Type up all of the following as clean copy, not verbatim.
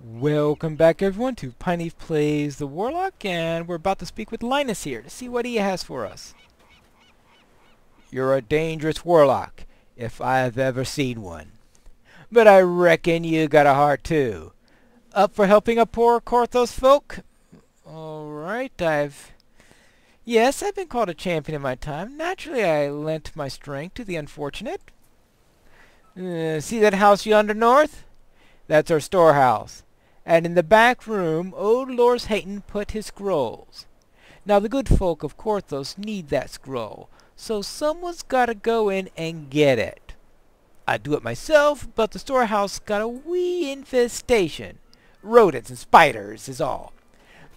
Welcome back everyone to Pineleaf Plays the Warlock, and we're about to speak with Linus here to see what he has for us. You're a dangerous warlock, if I've ever seen one. But I reckon you got a heart too. Up for helping a poor Korthos folk? Alright, Yes, I've been called a champion in my time. Naturally, I lent my strength to the unfortunate. See that house yonder north? That's our storehouse. And in the back room, old Lors Hayton put his scrolls. Now the good folk of Korthos need that scroll, so someone's gotta go in and get it. I'd do it myself, but the storehouse got a wee infestation. Rodents and spiders is all.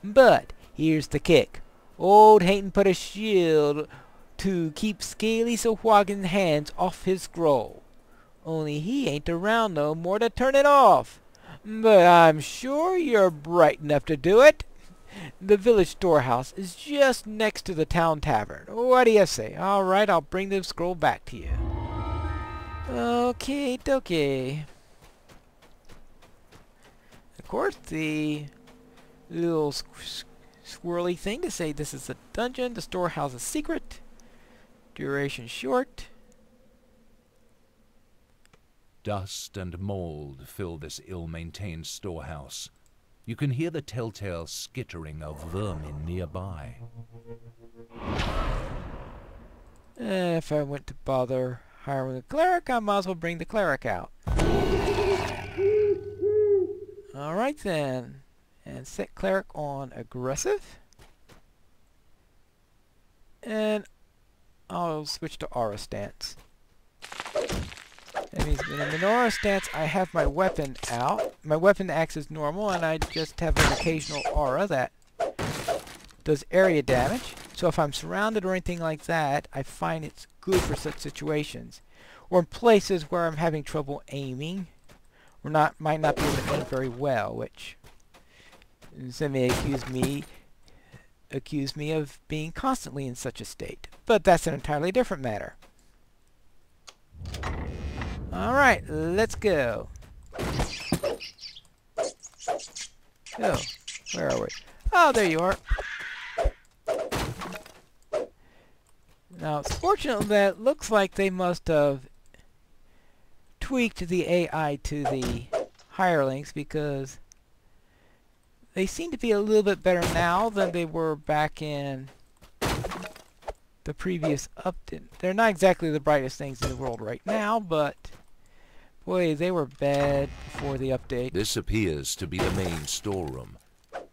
But here's the kick. Old Hayton put a shield to keep scaly Sahwagan's hands off his scroll. Only he ain't around no more to turn it off. But I'm sure you're bright enough to do it. The village storehouse is just next to the town tavern. What do you say? Alright, I'll bring the scroll back to you. Okay, dokie. Of course, the little swirly thing to say this is a dungeon, the storehouse is secret, duration short. Dust and mold fill this ill-maintained storehouse. You can hear the telltale skittering of vermin nearby. If I went to bother hiring a cleric, I might as well bring the cleric out. Alright then. And set cleric on aggressive. And I'll switch to aura stance. That means in the aura stance, I have my weapon out. My weapon acts as normal, and I just have an occasional aura that does area damage. So if I'm surrounded or anything like that, I find it's good for such situations. Or in places where I'm having trouble aiming, or might not be able to aim very well, which some may accuse me of being constantly in such a state. But that's an entirely different matter. Alright, let's go. Oh, where are we? Oh, there you are. Now, it's fortunate that it looks like they must have tweaked the AI to the hirelings, because they seem to be a little bit better now than they were back in the previous update. They're not exactly the brightest things in the world right now, but boy, they were bad before the update. This appears to be the main storeroom.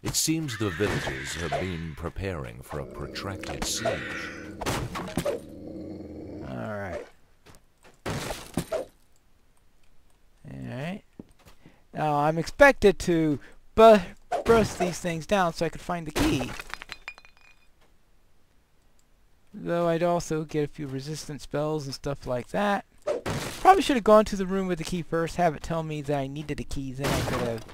It seems the villagers have been preparing for a protracted siege. Alright. Alright. Now, I'm expected to burst these things down so I could find the key. Though I'd also get a few resistant spells and stuff like that. Probably should have gone to the room with the key first, have it tell me that I needed a key, then I could have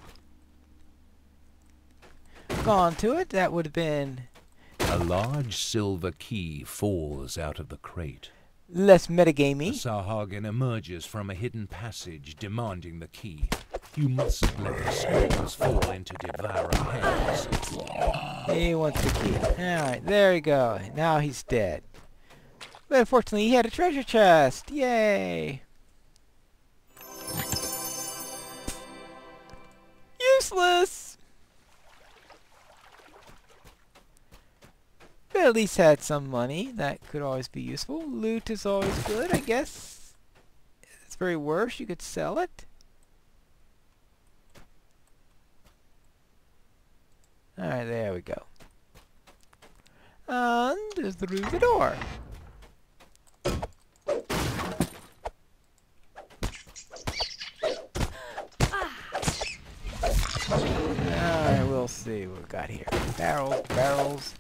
gone to it. That would have been A large silver key falls out of the crate. less metagamey. The Sahwagan emerges from a hidden passage demanding the key. You mustn't let the scrolls fall into devourer hands. He wants the key. Alright, there we go. Now he's dead. But unfortunately, he had a treasure chest. Yay! Useless! But at least had some money. That could always be useful. Loot is always good, I guess. If it's very worse, you could sell it. Alright, there we go. And through the door. Alright, we'll see what we got here. Barrels.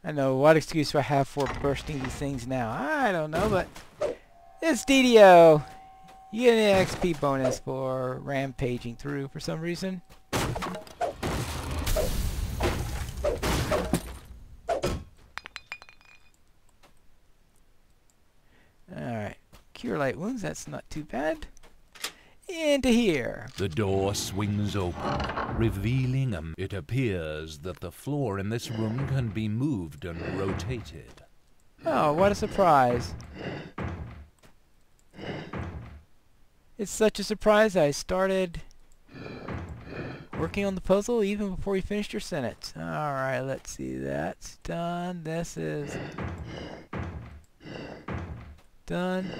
I know, what excuse do I have for bursting these things now? I don't know, but it's DDO. You get an XP bonus for rampaging through for some reason. Alright. Cure light wounds, that's not too bad. into here. The door swings open, revealing it appears that the floor in this room can be moved and rotated. Oh, what a surprise. It's such a surprise I started working on the puzzle even before you finished your sentence. Alright, let's see. That's done. This is done.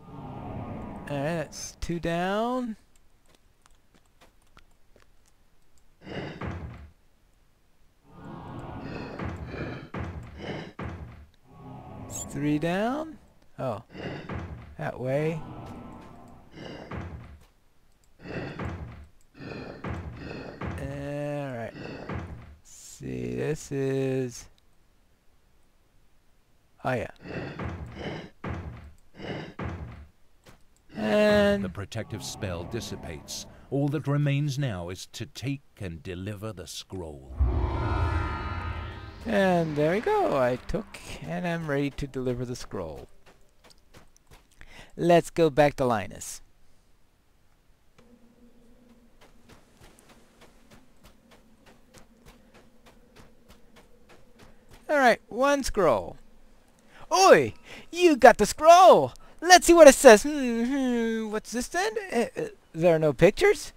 Alright, that's 2 down. It's 3 down. Oh, that way. Alright. See, this is... Oh, yeah. And... The protective spell dissipates. All that remains now is to take and deliver the scroll. And there we go. I took and I'm ready to deliver the scroll. Let's go back to Linus. Alright, 1 scroll. Oi! You got the scroll! Let's see what it says. What's this then? There are no pictures?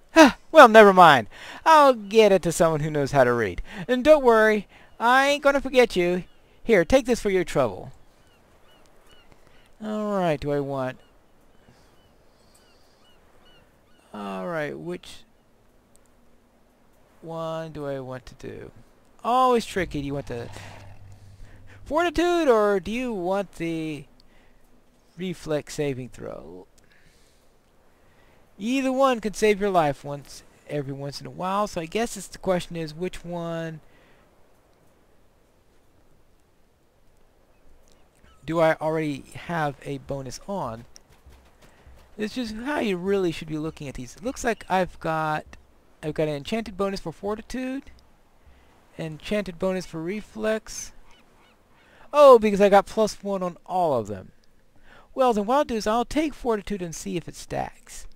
Well, never mind. I'll get it to someone who knows how to read. And don't worry, I ain't gonna forget you. Here, take this for your trouble. Alright, do I want... Alright, which one do I want to do? Always tricky. Do you want the fortitude or do you want the reflex saving throw? Either one could save your life every once in a while, so I guess the question is which one do I already have a bonus on? It's just how you really should be looking at these. It looks like I've got an enchanted bonus for fortitude, enchanted bonus for reflex. Oh, because I got +1 on all of them. Well, then what I'll do is I'll take fortitude and see if it stacks.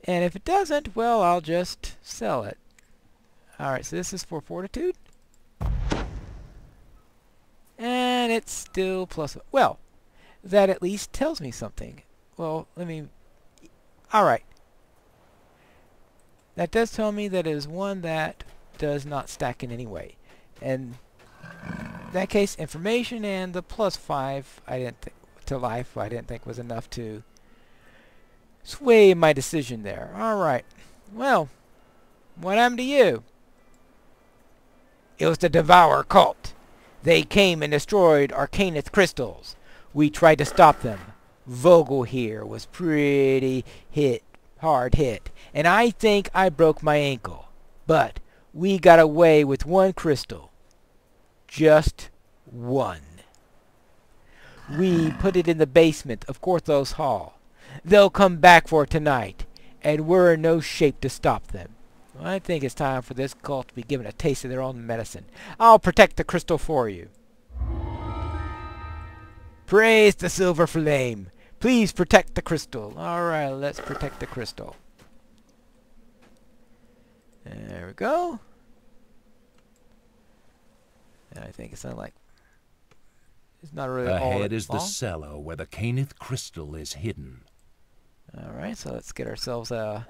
And if it doesn't, well, I'll just sell it. Alright, so this is for fortitude. And it's still +1. Well, that at least tells me something. Well, let me... Alright. That does tell me that it is one that does not stack in any way. And in that case, information and the +5 to life I didn't think was enough to sway my decision there. Alright. Well, what happened to you? It was the Devourer cult. They came and destroyed Arcanith crystals. We tried to stop them. Vogel here was pretty hard hit. And I think I broke my ankle. But we got away with 1 crystal. Just 1. We put it in the basement of Korthos Hall. They'll come back for it tonight, and we're in no shape to stop them. I think it's time for this cult to be given a taste of their own medicine. I'll protect the crystal for you. Praise the silver flame. Please protect the crystal. Alright, let's protect the crystal. There we go. And I think it's not like... It's not really all Ahead is long. the cellar where the Canith crystal is hidden. Alright, so let's get ourselves a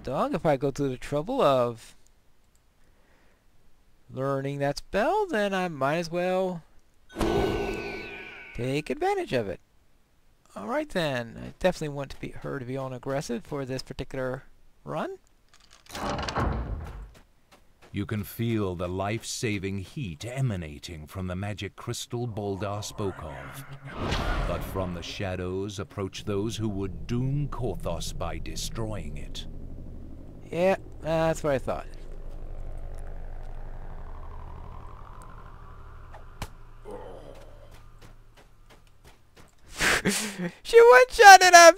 dog. If I go through the trouble of learning that spell, then I might as well take advantage of it. Alright then, I definitely want her to be on aggressive for this particular run. You can feel the life-saving heat emanating from the magic crystal Boldar spoke of. But from the shadows approach those who would doom Korthos by destroying it. Yeah, that's what I thought. She one-shotted a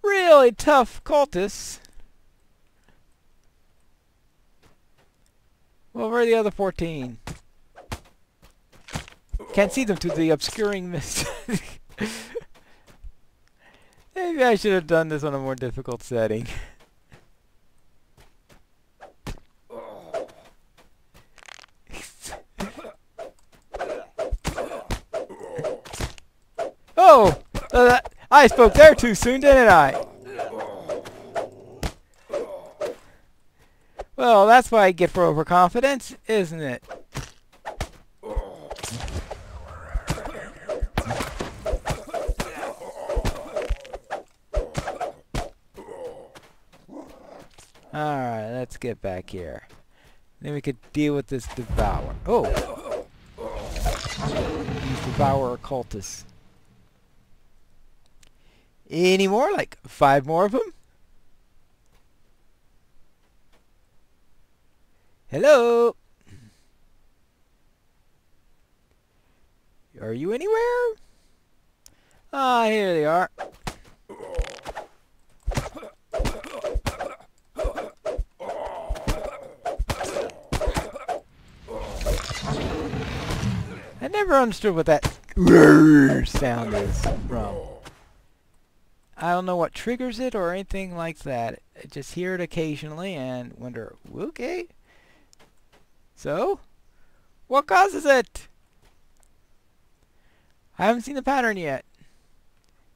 really tough cultist. Well, where are the other 14? can't see them through the obscuring mist. Maybe I should have done this on a more difficult setting. Oh! I spoke there too soon, didn't I? Well, that's what I get for overconfidence, isn't it? Alright, let's get back here. Then we could deal with this devourer. Oh! These devourer cultists. Any more? Like 5 more of them? Hello? Are you anywhere? Ah, here they are. I never understood what that sound is from. I don't know what triggers it or anything like that. I just hear it occasionally and wonder, okay. So, what causes it? I haven't seen the pattern yet.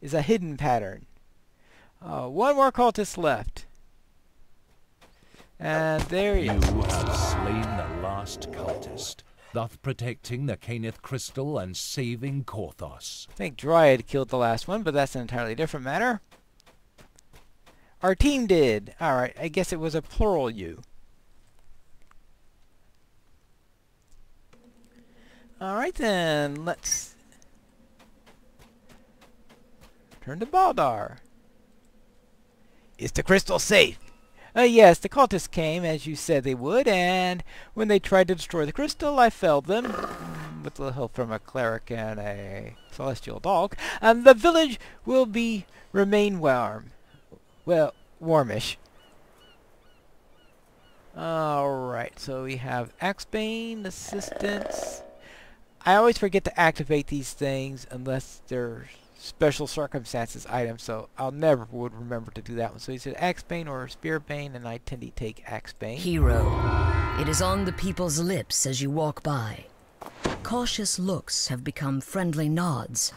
It's a hidden pattern. One more cultist left. And there you go. You have slain the last cultist, thus protecting the Caneth crystal and saving Korthos. I think Dryad killed the last one, but that's an entirely different matter. Our team did. Alright, I guess it was a plural you. Alright then, let's turn to Baldar. Is the crystal safe? Yes, the cultists came as you said they would, and when they tried to destroy the crystal, I felled them with a little help from a cleric and a celestial dog. The village will remain warm. Well, warmish. Alright, so we have Axebane, Assistance. I always forget to activate these things unless they're special circumstances items, so I'll never would remember to do that one. So he said Axebane or Spearbane, and I tend to take Axebane. Hero, it is on the people's lips as you walk by. Cautious looks have become friendly nods.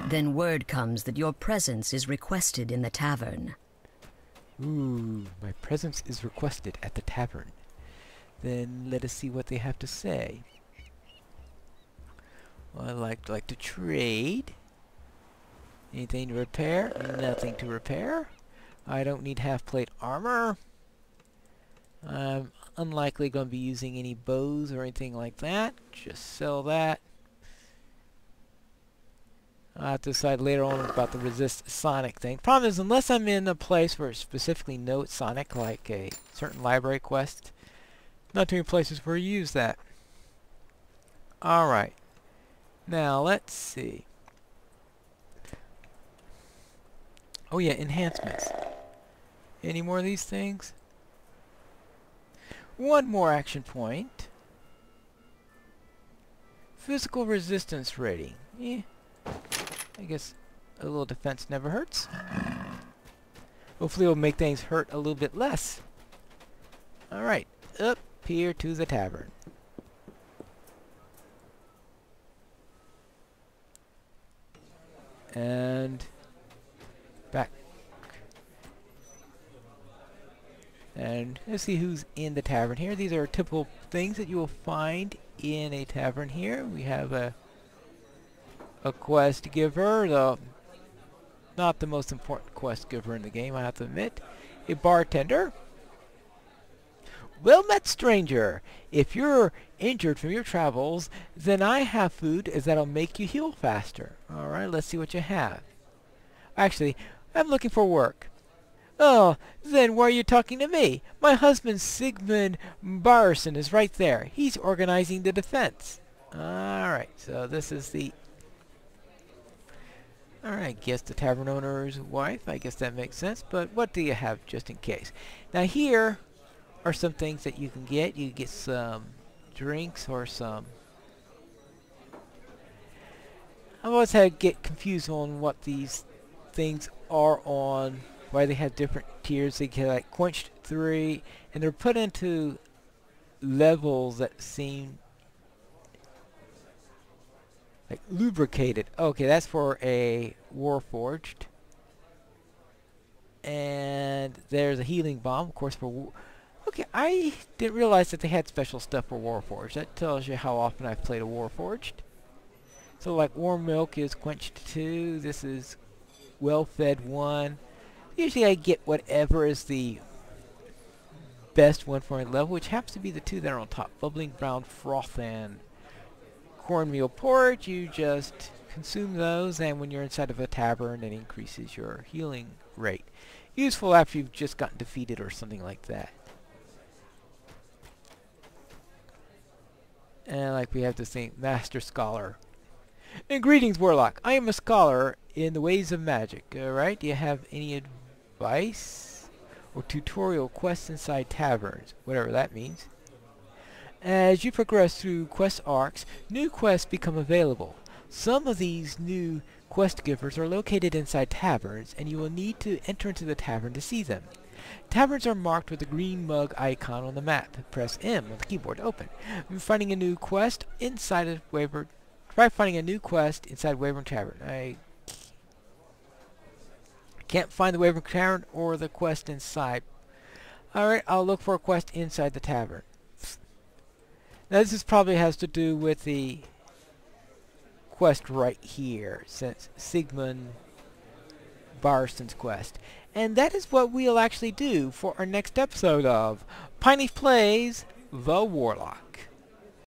Then word comes that your presence is requested in the tavern. Ooh, my presence is requested at the tavern. Then let us see what they have to say. Well, I'd like to trade. Anything to repair? Nothing to repair. I don't need half-plate armor. I'm unlikely going to be using any bows or anything like that. Just sell that. I'll have to decide later on about the resist sonic thing. Problem is, unless I'm in a place where it specifically notes sonic, like a certain library quest, not too many places where you use that. Alright. Now, let's see. Oh yeah, enhancements. Any more of these things? One more action point. Physical resistance rating. I guess a little defense never hurts. Hopefully it'll make things hurt a little bit less. Alright, up here to the tavern. And back. And let's see who's in the tavern here. These are typical things that you will find in a tavern here. We have a quest giver, though not the most important quest giver in the game, I have to admit. A bartender. Well met, stranger. If you're injured from your travels, then I have food that'll make you heal faster. Alright, let's see what you have. Actually, I'm looking for work. Oh, then why are you talking to me? My husband Sigmund Barson is right there. He's organizing the defense. Alright, so this is the... Alright, I guess the tavern owner's wife. I guess that makes sense, but what do you have just in case? Now here are some things that you can get. You can get some drinks or some I always had get confused on what these things are on, why they have different tiers. They get like quenched 3, and they're put into levels that seem like lubricated. Okay, that's for a Warforged. And there's a healing bomb, of course, for... Okay, I didn't realize that they had special stuff for Warforged. That tells you how often I've played a Warforged. So, like, Warm Milk is quenched 2. This is Well-Fed 1. Usually I get whatever is the best one for a level, which happens to be the 2 that are on top. Bubbling Brown Froth and Cornmeal Porridge. You just consume those, and when you're inside of a tavern, it increases your healing rate. Useful after you've just gotten defeated or something like that. And like we have this thing, Master Scholar. And greetings, Warlock. I am a scholar in the ways of magic. Alright, do you have any advice or tutorial quests inside taverns? Whatever that means. As you progress through quest arcs, new quests become available. Some of these new quest givers are located inside taverns, and you will need to enter into the tavern to see them. Taverns are marked with a green mug icon on the map. Press M on the keyboard to open. Finding a new quest inside of Wyvern. Try finding a new quest inside Wyvern Tavern. I can't find the Wyvern Tavern or the quest inside. Alright, I'll look for a quest inside the tavern. Now this is probably has to do with the quest right here, since Sigmund Barson's quest. And that is what we'll actually do for our next episode of Pineleaf Plays The Warlock.